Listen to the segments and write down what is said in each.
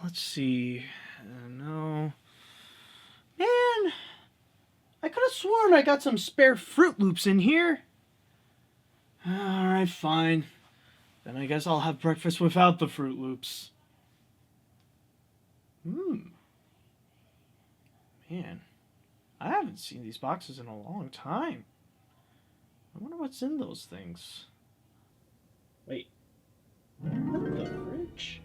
Let's see. No. Man, I could have sworn I got some spare Fruit Loops in here. Alright, fine. Then I guess I'll have breakfast without the Fruit Loops. Man, I haven't seen these boxes in a long time. I wonder what's in those things. Wait. What the fridge?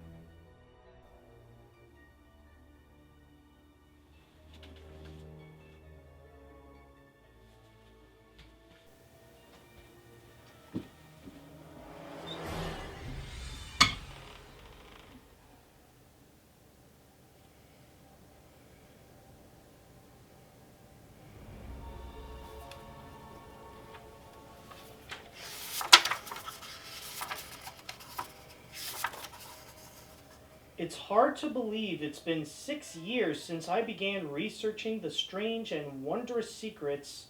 It's hard to believe it's been 6 years since I began researching the strange and wondrous secrets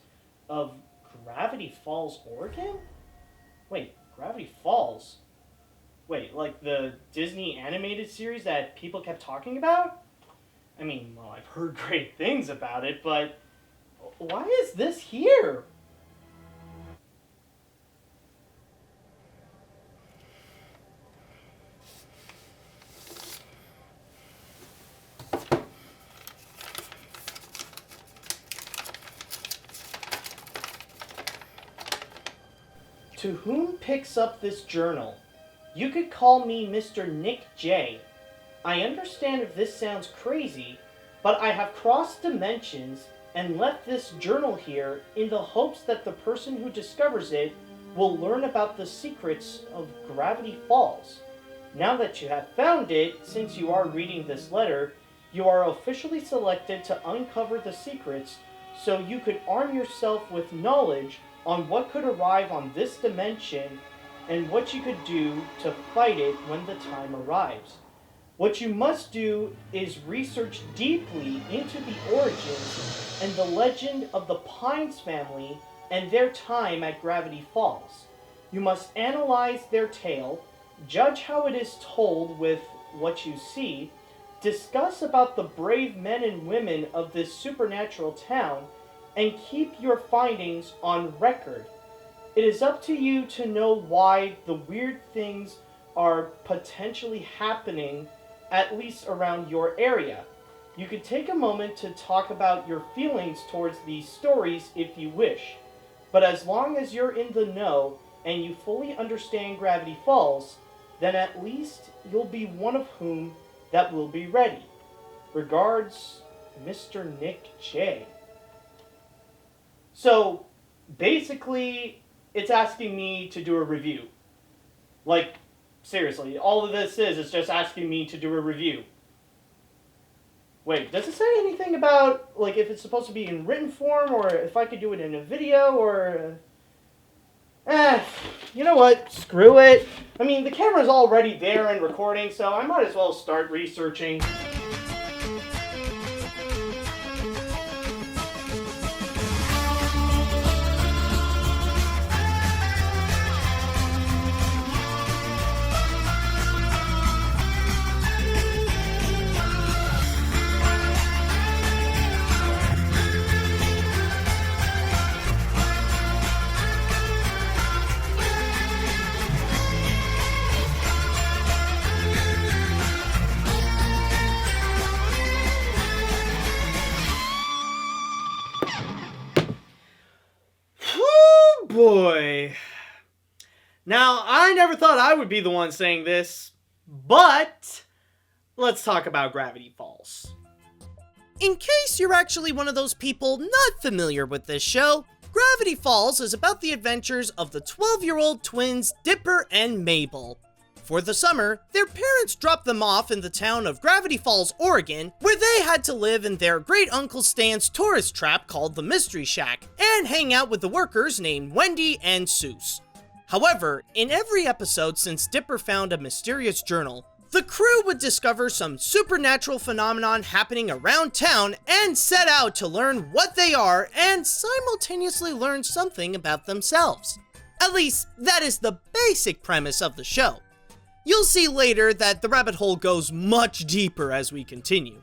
of Gravity Falls, Oregon? Wait, Gravity Falls? Wait, like the Disney animated series that people kept talking about? I mean, well, I've heard great things about it, but why is this here? To whom picks up this journal? You could call me Mr. Nick J. I understand if this sounds crazy, but I have crossed dimensions and left this journal here in the hopes that the person who discovers it will learn about the secrets of Gravity Falls. Now that you have found it, since you are reading this letter, you are officially selected to uncover the secrets so you could arm yourself with knowledge on what could arrive on this dimension and what you could do to fight it when the time arrives. What you must do is research deeply into the origins and the legend of the Pines family and their time at Gravity Falls. You must analyze their tale, judge how it is told with what you see, discuss about the brave men and women of this supernatural town, and keep your findings on record. It is up to you to know why the weird things are potentially happening, at least around your area. You could take a moment to talk about your feelings towards these stories if you wish, but as long as you're in the know and you fully understand Gravity Falls, then at least you'll be one of whom that will be ready. Regards, Mr. Nick J. So, basically, it's asking me to do a review. Like, seriously, all of this is just asking me to do a review. Wait, does it say anything about, like, if it's supposed to be in written form, or if I could do it in a video, or... you know what, screw it. I mean, the camera's already there and recording, so I might as well start researching. Boy. Now, I never thought I would be the one saying this, but let's talk about Gravity Falls. In case you're actually one of those people not familiar with this show, Gravity Falls is about the adventures of the 12-year-old twins Dipper and Mabel. For the summer, their parents dropped them off in the town of Gravity Falls, Oregon, where they had to live in their great uncle Stan's tourist trap called the Mystery Shack, and hang out with the workers named Wendy and Seuss. However, in every episode since Dipper found a mysterious journal, the crew would discover some supernatural phenomenon happening around town and set out to learn what they are and simultaneously learn something about themselves. At least, that is the basic premise of the show. You'll see later that the rabbit hole goes much deeper as we continue.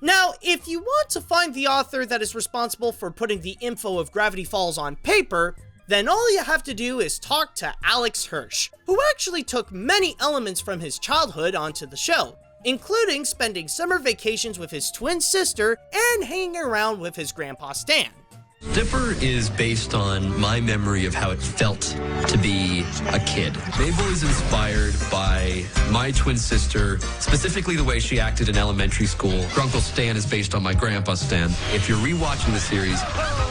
Now, if you want to find the author that is responsible for putting the info of Gravity Falls on paper, then all you have to do is talk to Alex Hirsch, who actually took many elements from his childhood onto the show, including spending summer vacations with his twin sister and hanging around with his grandpa Stan. Dipper is based on my memory of how it felt to be a kid. Mabel is inspired by my twin sister, specifically the way she acted in elementary school. Grunkle Stan is based on my grandpa Stan. If you're rewatching the series,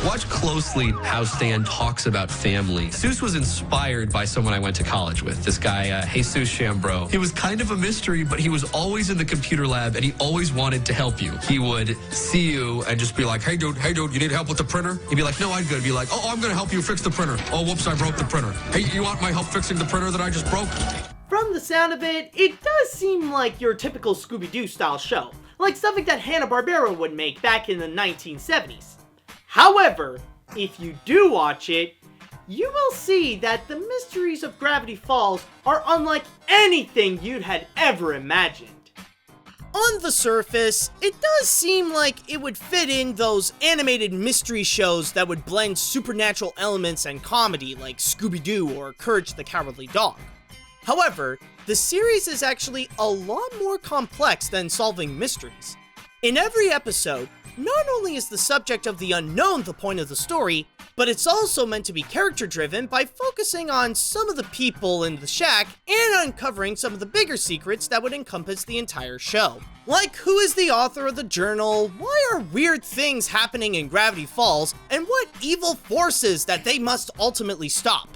watch closely how Stan talks about family. Seuss was inspired by someone I went to college with, this guy, Jesus Chambreau. He was kind of a mystery, but he was always in the computer lab and he always wanted to help you. He would see you and just be like, hey dude, you need help with the printer? He'd be like, no, I'm good. Be like, oh, I'm going to help you fix the printer. Oh, whoops, I broke the printer. Hey, you want my help fixing the printer that I just broke? From the sound of it, it does seem like your typical Scooby-Doo style show, like something that Hanna-Barbera would make back in the 1970s. However, if you do watch it, you will see that the mysteries of Gravity Falls are unlike anything you'd had ever imagined. On the surface, it does seem like it would fit in those animated mystery shows that would blend supernatural elements and comedy like Scooby-Doo or Courage the Cowardly Dog. However, the series is actually a lot more complex than solving mysteries. In every episode, not only is the subject of the unknown the point of the story, but it's also meant to be character-driven by focusing on some of the people in the shack and uncovering some of the bigger secrets that would encompass the entire show. Like, who is the author of the journal, why are weird things happening in Gravity Falls, and what evil forces that they must ultimately stop.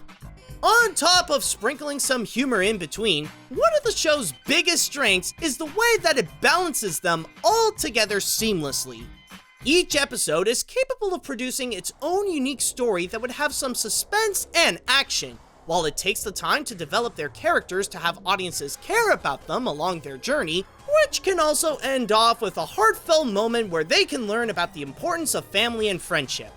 On top of sprinkling some humor in between, one of the show's biggest strengths is the way that it balances them all together seamlessly. Each episode is capable of producing its own unique story that would have some suspense and action, while it takes the time to develop their characters to have audiences care about them along their journey, which can also end off with a heartfelt moment where they can learn about the importance of family and friendship.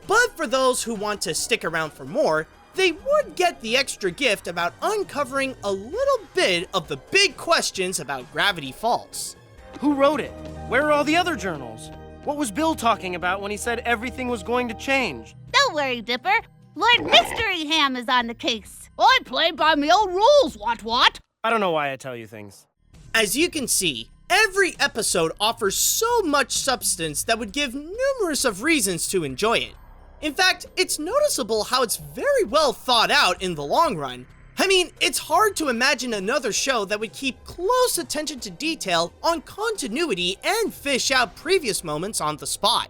But for those who want to stick around for more, they would get the extra gift about uncovering a little bit of the big questions about Gravity Falls. Who wrote it? Where are all the other journals? What was Bill talking about when he said everything was going to change? Don't worry, Dipper. Lord Mystery Ham is on the case. I play by my own rules, what? I don't know why I tell you things. As you can see, every episode offers so much substance that would give numerous of reasons to enjoy it. In fact, it's noticeable how it's very well thought out in the long run. I mean, it's hard to imagine another show that would keep close attention to detail on continuity and fish out previous moments on the spot.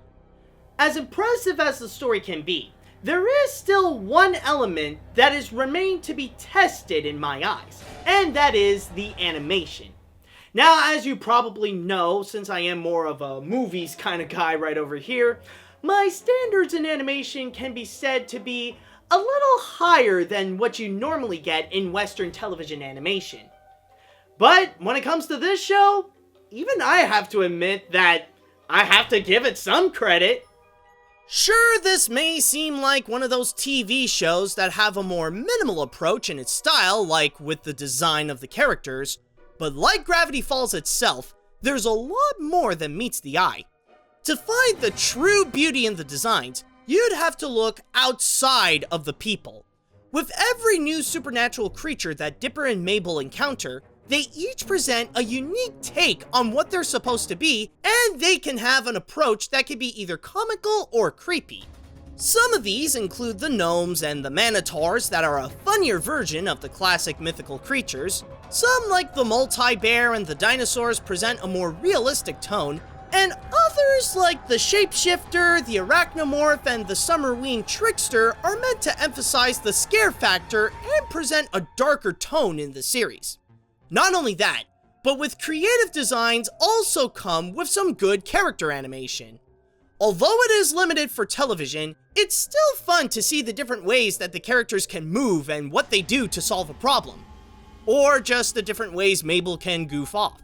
As impressive as the story can be, there is still one element that is remained to be tested in my eyes, and that is the animation. Now, as you probably know, since I am more of a movies kind of guy right over here, my standards in animation can be said to be a little higher than what you normally get in Western television animation. But when it comes to this show, even I have to admit that I have to give it some credit. Sure, this may seem like one of those TV shows that have a more minimal approach in its style, like with the design of the characters, but like Gravity Falls itself, there's a lot more than meets the eye. To find the true beauty in the designs, you'd have to look outside of the people. With every new supernatural creature that Dipper and Mabel encounter, they each present a unique take on what they're supposed to be, and they can have an approach that can be either comical or creepy. Some of these include the gnomes and the manitors that are a funnier version of the classic mythical creatures. Some, like the multi-bear and the dinosaurs, present a more realistic tone, and others, like the shapeshifter, the arachnomorph, and the summerween trickster, are meant to emphasize the scare factor and present a darker tone in the series. Not only that, but with creative designs also come with some good character animation. Although it is limited for television, it's still fun to see the different ways that the characters can move and what they do to solve a problem. Or just the different ways Mabel can goof off.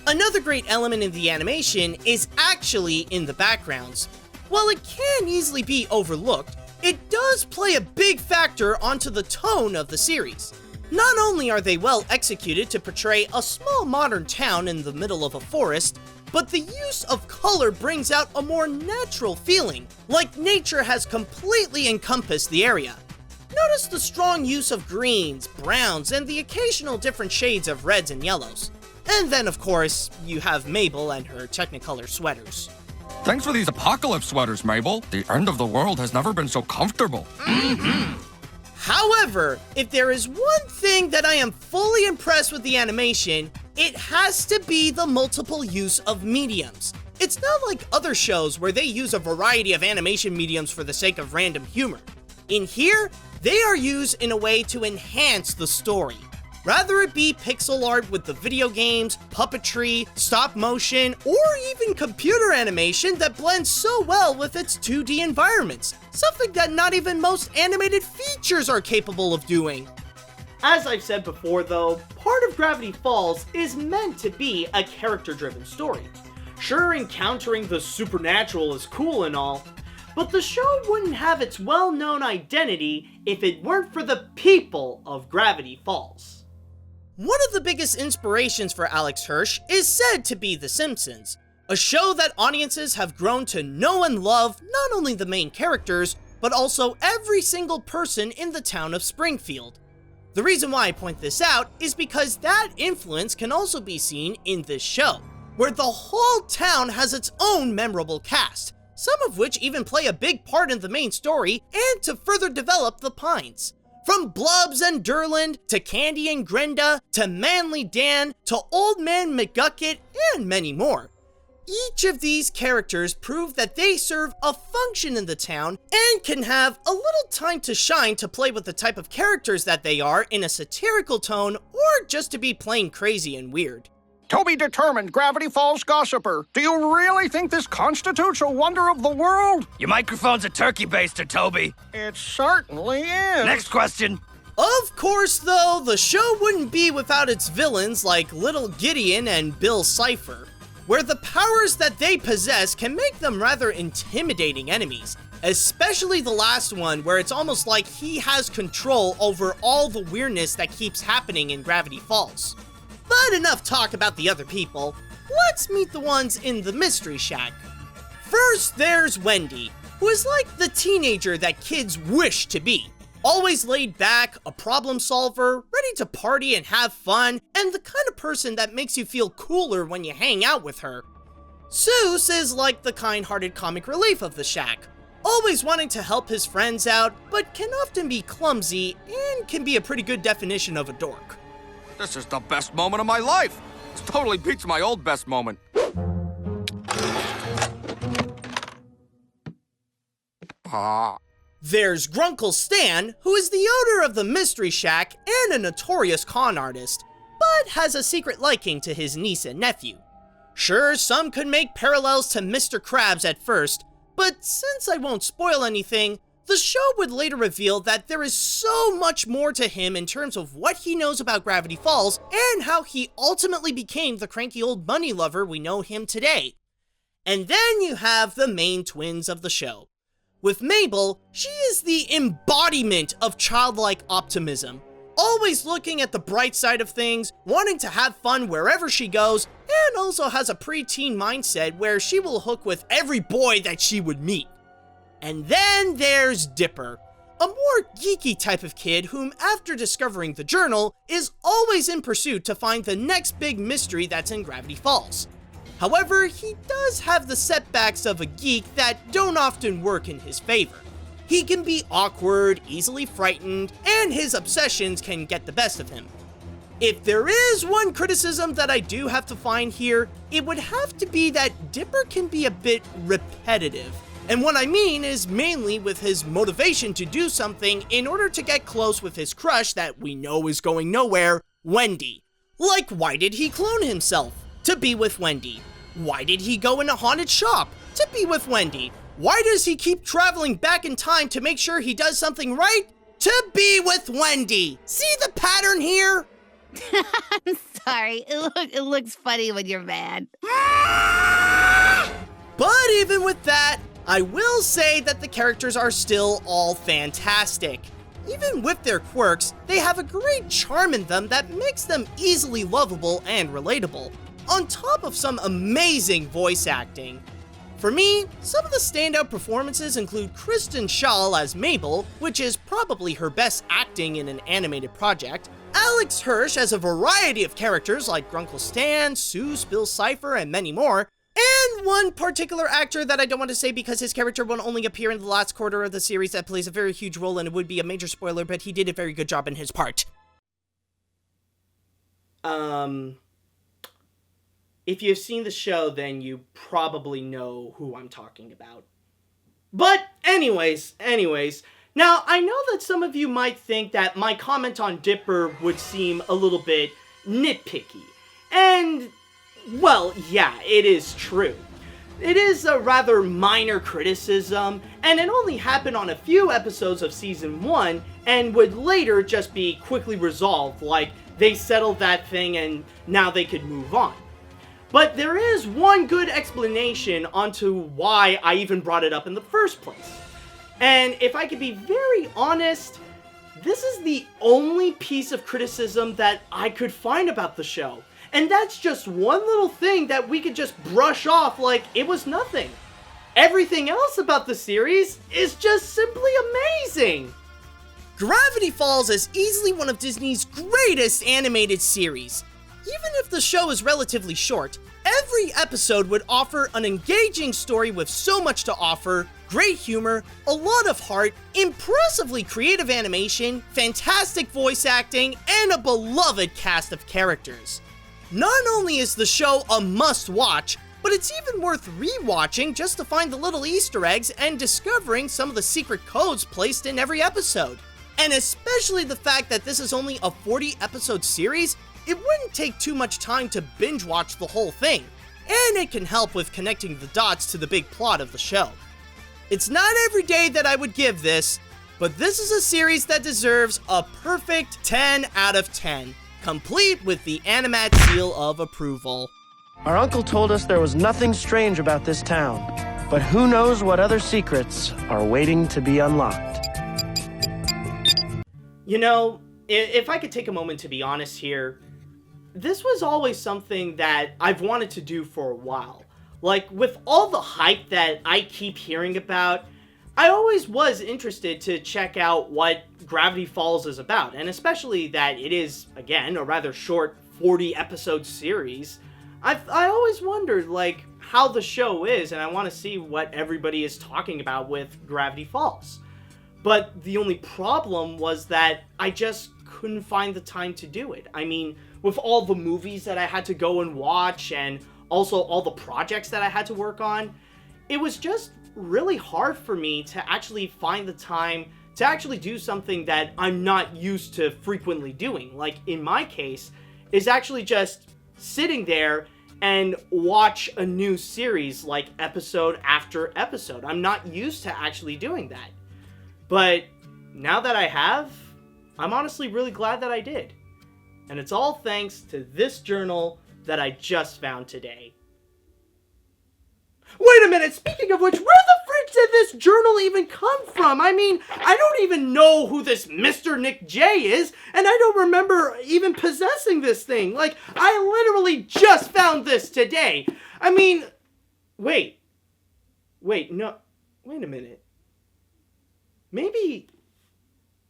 Another great element in the animation is actually in the backgrounds. While it can easily be overlooked, it does play a big factor onto the tone of the series. Not only are they well executed to portray a small modern town in the middle of a forest, but the use of color brings out a more natural feeling, like nature has completely encompassed the area. Notice the strong use of greens, browns, and the occasional different shades of reds and yellows. And then, of course, you have Mabel and her Technicolor sweaters. Thanks for these apocalypse sweaters, Mabel. The end of the world has never been so comfortable. However, if there is one thing that I am fully impressed with the animation, it has to be the multiple use of mediums. It's not like other shows where they use a variety of animation mediums for the sake of random humor. In here, they are used in a way to enhance the story. Rather it be pixel art with the video games, puppetry, stop motion, or even computer animation that blends so well with its 2D environments, something that not even most animated features are capable of doing. As I've said before though, part of Gravity Falls is meant to be a character-driven story. Sure, encountering the supernatural is cool and all, but the show wouldn't have its well-known identity if it weren't for the people of Gravity Falls. One of the biggest inspirations for Alex Hirsch is said to be The Simpsons, a show that audiences have grown to know and love not only the main characters, but also every single person in the town of Springfield. The reason why I point this out is because that influence can also be seen in this show, where the whole town has its own memorable cast, some of which even play a big part in the main story and to further develop the Pines. From Blubs and Durland, to Candy and Grenda, to Manly Dan, to Old Man McGucket, and many more. Each of these characters prove that they serve a function in the town and can have a little time to shine to play with the type of characters that they are in a satirical tone or just to be plain crazy and weird. Toby Determined, Gravity Falls gossiper. Do you really think this constitutes a wonder of the world? Your microphone's a turkey baster, Toby. It certainly is. Next question. Of course, though, the show wouldn't be without its villains like Little Gideon and Bill Cipher, where the powers that they possess can make them rather intimidating enemies, especially the last one where it's almost like he has control over all the weirdness that keeps happening in Gravity Falls. But enough talk about the other people, let's meet the ones in the Mystery Shack. First, there's Wendy, who is like the teenager that kids wish to be. Always laid back, a problem solver, ready to party and have fun, and the kind of person that makes you feel cooler when you hang out with her. Seuss is like the kind-hearted comic relief of the shack, always wanting to help his friends out, but can often be clumsy and can be a pretty good definition of a dork. This is the best moment of my life. This totally beats my old best moment. There's Grunkle Stan, who is the owner of the Mystery Shack and a notorious con artist, but has a secret liking to his niece and nephew. Sure, some could make parallels to Mr. Krabs at first, but since I won't spoil anything, the show would later reveal that there is so much more to him in terms of what he knows about Gravity Falls and how he ultimately became the cranky old bunny lover we know him today. And then you have the main twins of the show. With Mabel, she is the embodiment of childlike optimism, always looking at the bright side of things, wanting to have fun wherever she goes, and also has a preteen mindset where she will hook with every boy that she would meet. And then there's Dipper, a more geeky type of kid whom, after discovering the journal, is always in pursuit to find the next big mystery that's in Gravity Falls. However, he does have the setbacks of a geek that don't often work in his favor. He can be awkward, easily frightened, and his obsessions can get the best of him. If there is one criticism that I do have to find here, it would have to be that Dipper can be a bit repetitive. And what I mean is mainly with his motivation to do something in order to get close with his crush that we know is going nowhere, Wendy. Like, why did he clone himself? To be with Wendy. Why did he go in a haunted shop? To be with Wendy. Why does he keep traveling back in time to make sure he does something right? To be with Wendy. See the pattern here? I'm sorry. It looks funny when you're mad. But even with that, I will say that the characters are still all fantastic. Even with their quirks, they have a great charm in them that makes them easily lovable and relatable, on top of some amazing voice acting. For me, some of the standout performances include Kristen Schaal as Mabel, which is probably her best acting in an animated project, Alex Hirsch as a variety of characters like Grunkle Stan, Seuss, Bill Cipher, and many more, and one particular actor that I don't want to say because his character will only appear in the last quarter of the series that plays a very huge role and it would be a major spoiler, but he did a very good job in his part. If you've seen the show, then you probably know who I'm talking about. But anyways, now I know that some of you might think that my comment on Dipper would seem a little bit nitpicky. And, well, yeah, it is true. It is a rather minor criticism, and it only happened on a few episodes of Season 1, and would later just be quickly resolved, like they settled that thing and now they could move on. But there is one good explanation onto why I even brought it up in the first place. And if I could be very honest, this is the only piece of criticism that I could find about the show. And that's just one little thing that we could just brush off like it was nothing. Everything else about the series is just simply amazing. Gravity Falls is easily one of Disney's greatest animated series. Even if the show is relatively short, every episode would offer an engaging story with so much to offer, great humor, a lot of heart, impressively creative animation, fantastic voice acting, and a beloved cast of characters. Not only is the show a must-watch, but it's even worth re-watching just to find the little Easter eggs and discovering some of the secret codes placed in every episode. And especially the fact that this is only a 40-episode series, it wouldn't take too much time to binge watch the whole thing, and it can help with connecting the dots to the big plot of the show. It's not every day that I would give this, but this is a series that deserves a perfect 10 out of 10, complete with the AniMat's seal of approval. Our uncle told us there was nothing strange about this town, but who knows what other secrets are waiting to be unlocked. You know, if I could take a moment to be honest here, this was always something that I've wanted to do for a while. Like, with all the hype that I keep hearing about, I always was interested to check out what Gravity Falls is about, and especially that it is, again, a rather short 40-episode series. I always wondered, like, how the show is, and I want to see what everybody is talking about with Gravity Falls. But the only problem was that I just couldn't find the time to do it. I mean, with all the movies that I had to go and watch, and also all the projects that I had to work on, it was just really hard for me to actually find the time to actually do something that I'm not used to frequently doing. Like, in my case, is actually just sitting there and watch a new series, like, episode after episode. I'm not used to actually doing that. But now that I have, I'm honestly really glad that I did. And it's all thanks to this journal that I just found today. Wait a minute, speaking of which, where the frick did this journal even come from? I mean, I don't even know who this Mr. Nick J is, and I don't remember even possessing this thing. Like, I literally just found this today. I mean, wait a minute. Maybe,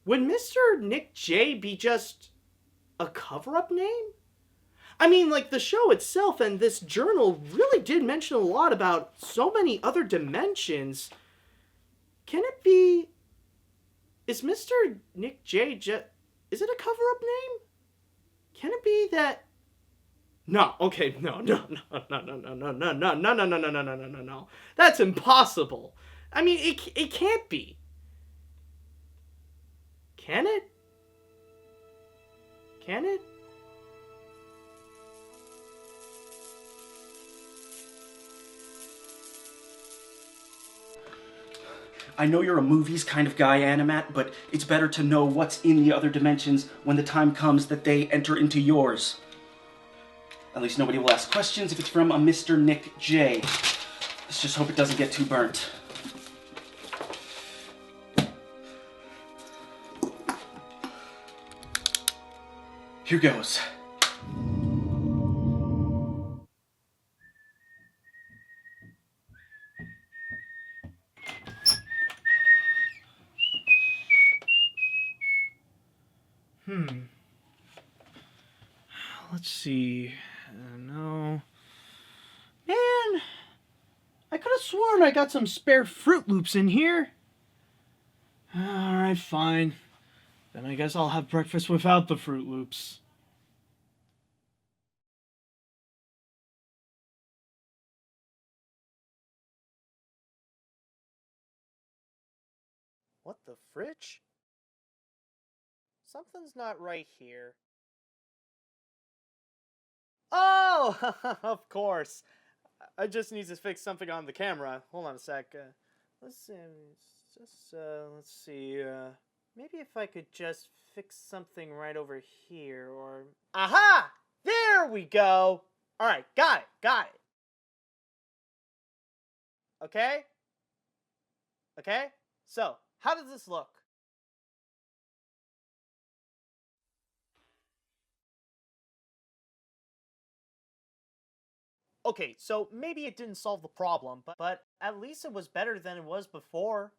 would Mr. Nick J be just a cover-up name? I mean, like, the show itself and this journal really did mention a lot about so many other dimensions. Can it be... Is Mr. Nick J just... Is it a cover-up name? Can it be that... No, okay, no. That's impossible. I mean, it can't be. Can it? Can it? I know you're a movies kind of guy, AniMat, but it's better to know what's in the other dimensions when the time comes that they enter into yours. At least nobody will ask questions if it's from a Mr. Nick J. Let's just hope it doesn't get too burnt. Here goes. Let's see. No. Man, I could have sworn I got some spare Fruit Loops in here. Alright, fine. Then I guess I'll have breakfast without the Fruit Loops. What the fridge? Something's not right here. Oh, of course. I just need to fix something on the camera. Hold on a sec. Let's see. Maybe if I could just fix something right over here, or aha! There we go. All right, got it. Okay. So, how does this look? Okay, so maybe it didn't solve the problem, but at least it was better than it was before.